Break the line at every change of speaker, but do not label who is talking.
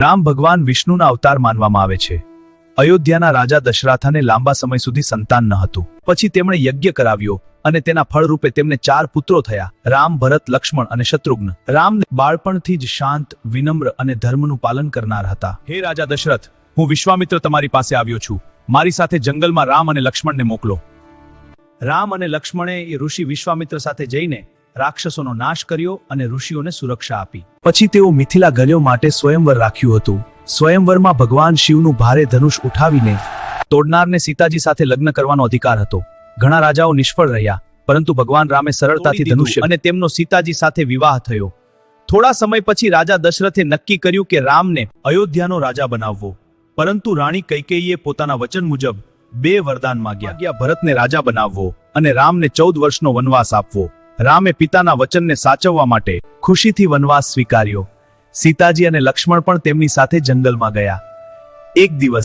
રામ ભગવાન વિષ્ણુના અવતાર માનવામાં આવે છે. અયોધ્યાના રાજા દશરથાને લાંબા સમય સુધી સંતાન ન હતું. પછી તેમણે યજ્ઞ કરાવ્યો અને તેના ફળરૂપે તેમને 4 પુત્રો થયા: રામ, ભરત, લક્ષ્મણ અને શત્રુઘ્ન. રામ બાળપણથી જ શાંત, વિનમ્ર અને ધર્મનું પાલન કરનાર હતા. હે રાજા દશરથ, હું વિશ્વામિત્ર તમારી પાસે આવ્યો છું. મારી સાથે જંગલમાં રામ અને લક્ષ્મણને મોકલો. રામ અને લક્ષ્મણે એ ઋષિ વિશ્વામિત્ર સાથે જઈને રાક્ષસોનો નાશ કર્યો અને ઋષિઓને સુરક્ષા આપી. પછી તેઓ મિથિલા ગલ્યો માટે સ્વયંવર રાખ્યું હતું. સ્વયંવરમાં ભગવાન શિવનું ભારે ધનુષ ઉઠાવીને તોડનારને સીતાજી સાથે લગ્ન કરવાનો અધિકાર હતો. ઘણા રાજાઓ નિષ્ફળ રહ્યા, પરંતુ ભગવાન રામે સરળતાથી ધનુષ્ય અને તેમનો સીતાજી સાથે વિવાહ થયો. થોડા સમય પછી રાજા દશરથે નક્કી કર્યું કે રામને અયોધ્યાનો રાજા બનાવવો. પરંતુ રાણી કૈકેયીએ પોતાના વચન મુજબ 2 વરદાન માંગ્યા: ભરતને રાજા બનાવવો અને રામને 14 વર્ષનો વનવાસ આપવો. રામે પિતાના વચનને સાચવવા માટે ખુશીથી વનવાસ સ્વીકાર્યો. સીતાજી અને લક્ષ્મણ પણ તેમની સાથે જંગલમાં ગયા. એક દિવસ